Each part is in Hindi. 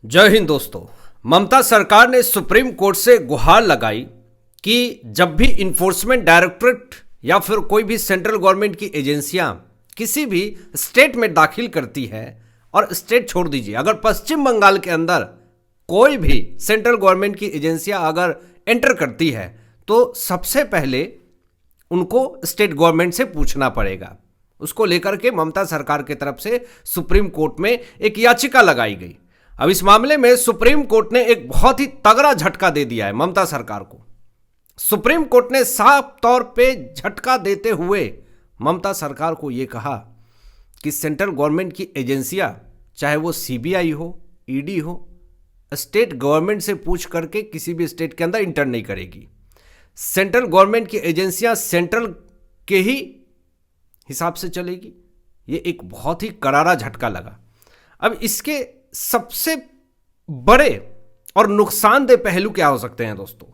जय हिंद दोस्तों। ममता सरकार ने सुप्रीम कोर्ट से गुहार लगाई कि जब भी इन्फोर्समेंट डायरेक्टरेट या फिर कोई भी सेंट्रल गवर्नमेंट की एजेंसियां किसी भी स्टेट में दाखिल करती है, और स्टेट छोड़ दीजिए, अगर पश्चिम बंगाल के अंदर कोई भी सेंट्रल गवर्नमेंट की एजेंसियां अगर एंटर करती है तो सबसे पहले उनको स्टेट गवर्नमेंट से पूछना पड़ेगा। उसको लेकर के ममता सरकार की तरफ से सुप्रीम कोर्ट में एक याचिका लगाई गई। अब इस मामले में सुप्रीम कोर्ट ने एक बहुत ही तगड़ा झटका दे दिया है ममता सरकार को। सुप्रीम कोर्ट ने साफ तौर पे झटका देते हुए ममता सरकार को यह कहा कि सेंट्रल गवर्नमेंट की एजेंसियां, चाहे वो सीबीआई हो, ईडी हो, स्टेट गवर्नमेंट से पूछ करके किसी भी स्टेट के अंदर इंटर नहीं करेगी। सेंट्रल गवर्नमेंट की एजेंसियां सेंट्रल के ही हिसाब से चलेगी। ये एक बहुत ही करारा झटका लगा। अब इसके सबसे बड़े और नुकसानदेह पहलू क्या हो सकते हैं दोस्तों?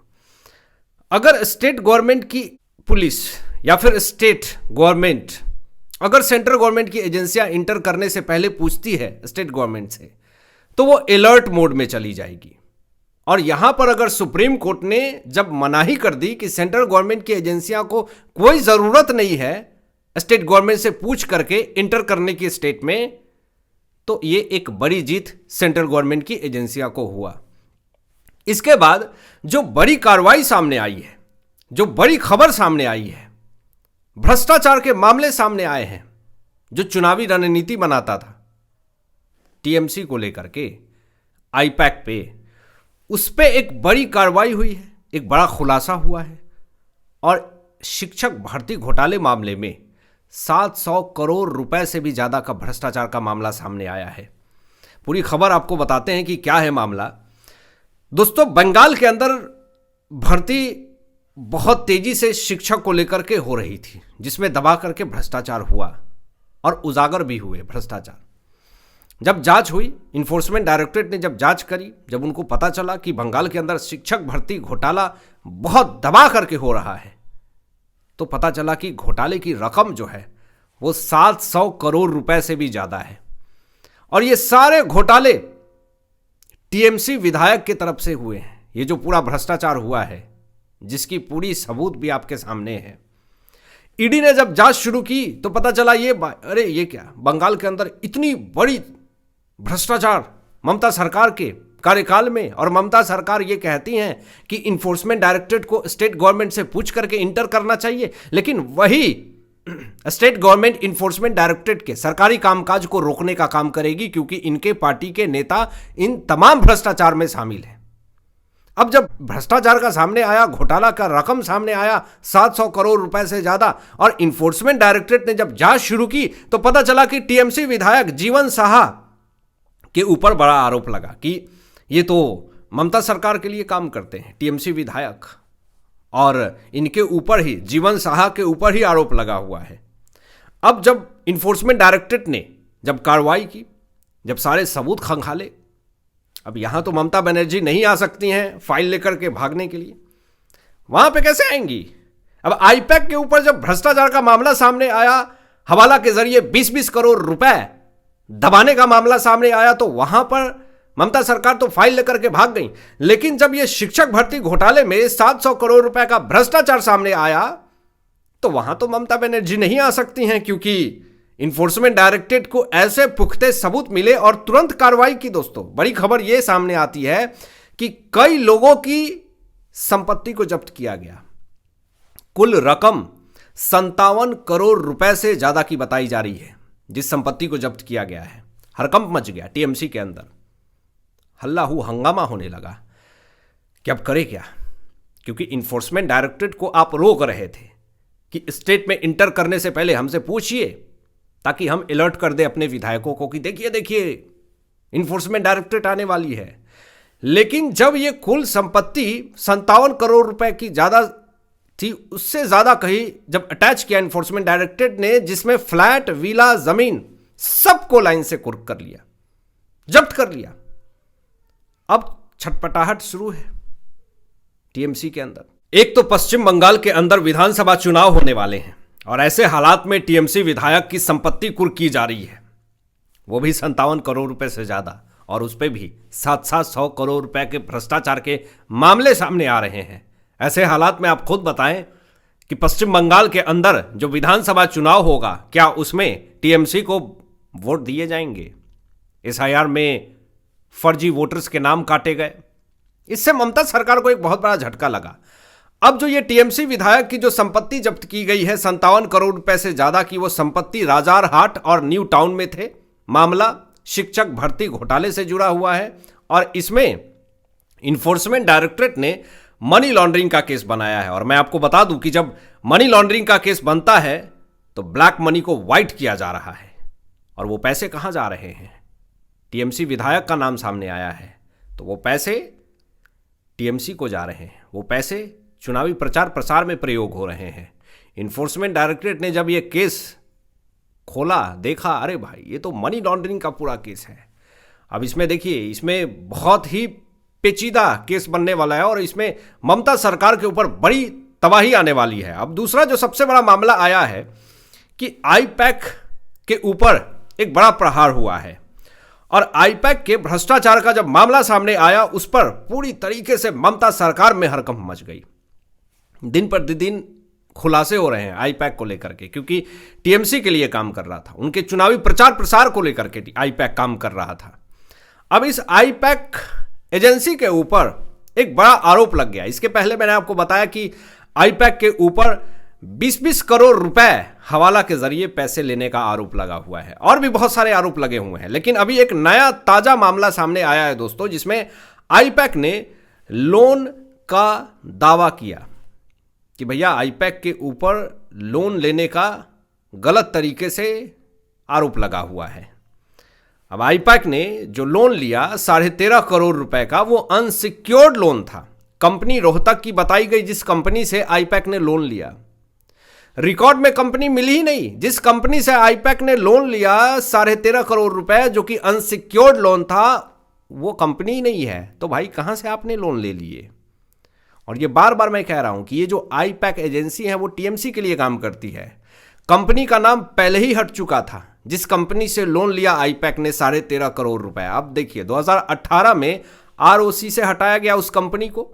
अगर स्टेट गवर्नमेंट की पुलिस या फिर स्टेट गवर्नमेंट अगर सेंट्रल गवर्नमेंट की एजेंसियां इंटर करने से पहले पूछती है स्टेट गवर्नमेंट से, तो वो अलर्ट मोड में चली जाएगी। और यहां पर अगर सुप्रीम कोर्ट ने जब मनाही कर दी कि सेंट्रल गवर्नमेंट की एजेंसियां को कोई जरूरत नहीं है स्टेट गवर्नमेंट से पूछ करके इंटर करने की स्टेट में, तो ये एक बड़ी जीत सेंट्रल गवर्नमेंट की एजेंसियां को हुआ। इसके बाद जो बड़ी कार्रवाई सामने आई है, जो बड़ी खबर सामने आई है, भ्रष्टाचार के मामले सामने आए हैं। जो चुनावी रणनीति बनाता था टीएमसी को लेकर के आईपैक पे, उस पे एक बड़ी कार्रवाई हुई है, एक बड़ा खुलासा हुआ है। और शिक्षक भर्ती घोटाले मामले में 700 करोड़ रुपए से भी ज्यादा का भ्रष्टाचार का मामला सामने आया है। पूरी खबर आपको बताते हैं कि क्या है मामला। दोस्तों, बंगाल के अंदर भर्ती बहुत तेजी से शिक्षक को लेकर के हो रही थी, जिसमें दबा करके भ्रष्टाचार हुआ और उजागर भी हुए भ्रष्टाचार। जब जांच हुई, इन्फोर्समेंट डायरेक्टरेट ने जब जांच करी, जब उनको पता चला कि बंगाल के अंदर शिक्षक भर्ती घोटाला बहुत दबा करके हो रहा है, तो पता चला कि घोटाले की रकम जो है वो 700 करोड़ रुपए से भी ज्यादा है। और ये सारे घोटाले टीएमसी विधायक की तरफ से हुए हैं। ये जो पूरा भ्रष्टाचार हुआ है, जिसकी पूरी सबूत भी आपके सामने है। ईडी ने जब जांच शुरू की तो पता चला ये क्या, बंगाल के अंदर इतनी बड़ी भ्रष्टाचार ममता सरकार के कार्यकाल में। और ममता सरकार ये कहती हैं कि इन्फोर्समेंट डायरेक्टरेट को स्टेट गवर्नमेंट से पूछ करके इंटर करना चाहिए, लेकिन वही स्टेट गवर्नमेंट इन्फोर्समेंट डायरेक्टरेट के सरकारी कामकाज को रोकने का काम करेगी, क्योंकि इनके पार्टी के नेता इन तमाम भ्रष्टाचार में शामिल हैं। अब जब भ्रष्टाचार का सामने आया, घोटाला का रकम सामने आया 700 करोड़ रुपए से ज्यादा, और इन्फोर्समेंट डायरेक्टरेट ने जब जांच शुरू की तो पता चला कि टीएमसी विधायक जीवन साहा के ऊपर बड़ा आरोप लगा कि ये तो ममता सरकार के लिए काम करते हैं टीएमसी विधायक, और इनके ऊपर ही, जीवन साहा के ऊपर ही आरोप लगा हुआ है। अब जब इन्फोर्समेंट डायरेक्टरेट ने जब कार्रवाई की, जब सारे सबूत खंगाले, अब यहां तो ममता बनर्जी नहीं आ सकती हैं फाइल लेकर के भागने के लिए, वहां पे कैसे आएंगी? अब आईपैक के ऊपर जब भ्रष्टाचार का मामला सामने आया, हवाला के जरिए 20-20 करोड़ रुपए दबाने का मामला सामने आया, तो वहां पर ममता सरकार तो फाइल लेकर के भाग गई। लेकिन जब यह शिक्षक भर्ती घोटाले में 700 करोड़ रुपए का भ्रष्टाचार सामने आया, तो वहां तो ममता बनर्जी नहीं आ सकती हैं, क्योंकि इन्फोर्समेंट डायरेक्टरेट को ऐसे पुख्ते सबूत मिले और तुरंत कार्रवाई की। दोस्तों, बड़ी खबर यह सामने आती है कि कई लोगों की संपत्ति को जब्त किया गया। कुल रकम 57 करोड़ रुपए से ज्यादा की बताई जा रही है जिस संपत्ति को जब्त किया गया है। हड़कंप मच गया टीएमसी के अंदर, हल्ला हंगामा होने लगा कि अब करे क्या, क्योंकि इन्फोर्समेंट डायरेक्टरेट को आप रोक रहे थे कि स्टेट में इंटर करने से पहले हमसे पूछिए, ताकि हम अलर्ट कर दे अपने विधायकों को कि देखिए इन्फोर्समेंट डायरेक्टरेट आने वाली है। लेकिन जब ये कुल संपत्ति 57 करोड़ रुपए की ज्यादा थी, उससे ज्यादा कहीं जब अटैच किया इन्फोर्समेंट डायरेक्टरेट ने, जिसमें फ्लैट, विला, जमीन सबको लाइन से कुर्क कर लिया, जब्त कर लिया। अब छटपटाहट शुरू है टीएमसी के अंदर। एक तो पश्चिम बंगाल के अंदर विधानसभा चुनाव होने वाले हैं, और ऐसे हालात में टीएमसी विधायक की संपत्ति कुर्क की जा रही है, वो भी 57 करोड़ रुपए से ज्यादा, और उस पर भी 700 करोड़ रुपए के भ्रष्टाचार के मामले सामने आ रहे हैं। ऐसे हालात में आप खुद बताएं कि पश्चिम बंगाल के अंदर जो विधानसभा चुनाव होगा, क्या उसमें टीएमसी को वोट दिए जाएंगे? एसआईआर में फर्जी वोटर्स के नाम काटे गए। इससे ममता सरकार को एक बहुत बड़ा झटका लगा। अब जो ये टीएमसी विधायक की जो संपत्ति जब्त की गई है 57 करोड़ रुपए से ज्यादा की, वो संपत्ति राजारहाट और न्यू टाउन में थे। मामला शिक्षक भर्ती घोटाले से जुड़ा हुआ है और इसमें इन्फोर्समेंट डायरेक्टरेट ने मनी लॉन्ड्रिंग का केस बनाया है। और मैं आपको बता दूं कि जब मनी लॉन्ड्रिंग का केस बनता है तो ब्लैक मनी को व्हाइट किया जा रहा है। और वो पैसे कहां जा रहे हैं? टीएमसी विधायक का नाम सामने आया है तो वो पैसे टीएमसी को जा रहे हैं, वो पैसे चुनावी प्रचार प्रसार में प्रयोग हो रहे हैं। इन्फोर्समेंट डायरेक्टरेट ने जब ये केस खोला, देखा, अरे भाई ये तो मनी लॉन्ड्रिंग का पूरा केस है। अब इसमें देखिए, इसमें बहुत ही पेचीदा केस बनने वाला है और इसमें ममता सरकार के ऊपर बड़ी तबाही आने वाली है। अब दूसरा जो सबसे बड़ा मामला आया है कि आईपैक के ऊपर एक बड़ा प्रहार हुआ है और आईपैक के भ्रष्टाचार का जब मामला सामने आया उस पर पूरी तरीके से ममता सरकार में हड़कंप मच गई। दिन पर दिन खुलासे हो रहे हैं आईपैक को लेकर के, क्योंकि टीएमसी के लिए काम कर रहा था, उनके चुनावी प्रचार प्रसार को लेकर के आईपैक काम कर रहा था। अब इस आईपैक एजेंसी के ऊपर एक बड़ा आरोप लग गया। इसके पहले मैंने आपको बताया कि आईपैक के ऊपर 20-20 करोड़ रुपए हवाला के जरिए पैसे लेने का आरोप लगा हुआ है और भी बहुत सारे आरोप लगे हुए हैं। लेकिन अभी एक नया ताजा मामला सामने आया है दोस्तों, जिसमें आईपैक ने लोन का दावा किया कि भैया आईपैक के ऊपर लोन लेने का गलत तरीके से आरोप लगा हुआ है। अब आईपैक ने जो लोन लिया 13.5 करोड़ रुपए का, वो अनसिक्योर्ड लोन था। कंपनी रोहतक की बताई गई जिस कंपनी से आईपैक ने लोन लिया, रिकॉर्ड में कंपनी मिली ही नहीं। जिस कंपनी से आईपैक ने लोन लिया 13.5 करोड़ रुपए, जो कि अनसिक्योर्ड लोन था, वो कंपनी ही नहीं है। तो भाई कहां से आपने लोन ले लिए? और ये बार बार मैं कह रहा हूं कि ये जो आईपैक एजेंसी है वो टीएमसी के लिए काम करती है। कंपनी का नाम पहले ही हट चुका था। जिस कंपनी से लोन लिया आईपैक ने 13.5 करोड़ रुपए, अब देखिए 2018 में आरओसी से हटाया गया उस कंपनी को,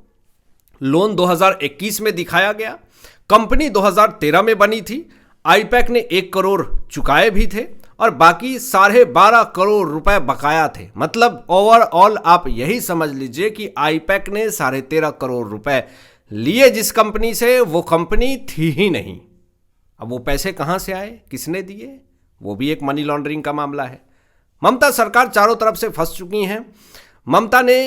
लोन 2021 में दिखाया गया, कंपनी 2013 में बनी थी, आईपैक ने 1 करोड़ चुकाए भी थे और बाकी 12.5 करोड़ रुपए बकाया थे। मतलब ओवरऑल आप यही समझ लीजिए कि आईपैक ने 13.5 करोड़ रुपए लिए जिस कंपनी से, वो कंपनी थी ही नहीं। अब वो पैसे कहां से आए, किसने दिए, वो भी एक मनी लॉन्ड्रिंग का मामला है। ममता सरकार चारों तरफ से फंस चुकी हैं। ममता ने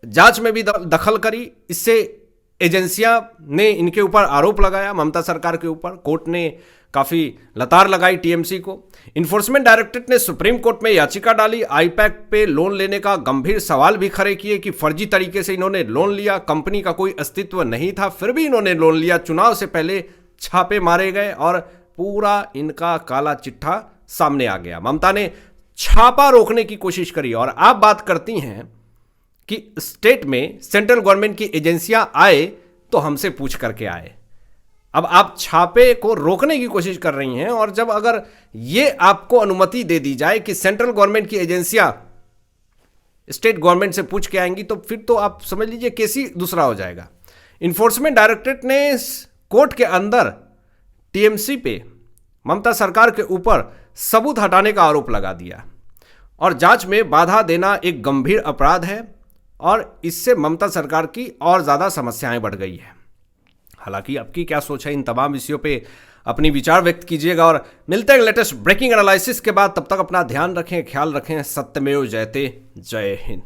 जांच में भी दखल करी, इससे एजेंसियां ने इनके ऊपर आरोप लगाया ममता सरकार के ऊपर। कोर्ट ने काफी लतार लगाई टीएमसी को। इन्फोर्समेंट डायरेक्टरेट ने सुप्रीम कोर्ट में याचिका डाली, आईपैक पे लोन लेने का गंभीर सवाल भी खड़े किए कि फर्जी तरीके से इन्होंने लोन लिया, कंपनी का कोई अस्तित्व नहीं था, फिर भी इन्होंने लोन लिया। चुनाव से पहले छापे मारे गए और पूरा इनका काला चिट्ठा सामने आ गया। ममता ने छापा रोकने की कोशिश करी और आप बात करती हैं कि स्टेट में सेंट्रल गवर्नमेंट की एजेंसियां आए तो हमसे पूछ करके आए। अब आप छापे को रोकने की कोशिश कर रही हैं और जब अगर ये आपको अनुमति दे दी जाए कि सेंट्रल गवर्नमेंट की एजेंसियां स्टेट गवर्नमेंट से पूछ के आएंगी, तो फिर तो आप समझ लीजिए केस ही दूसरा हो जाएगा। इन्फोर्समेंट डायरेक्टरेट ने कोर्ट के अंदर टीएमसी पे ममता सरकार के ऊपर सबूत हटाने का आरोप लगा दिया और जांच में बाधा देना एक गंभीर अपराध है और इससे ममता सरकार की और ज़्यादा समस्याएं बढ़ गई है। हालांकि आपकी क्या सोच है इन तमाम विषयों पे अपनी विचार व्यक्त कीजिएगा और मिलते हैं लेटेस्ट ब्रेकिंग एनालिसिस के बाद। तब तक अपना ध्यान रखें, ख्याल रखें। सत्यमेव जयते। जय हिंद।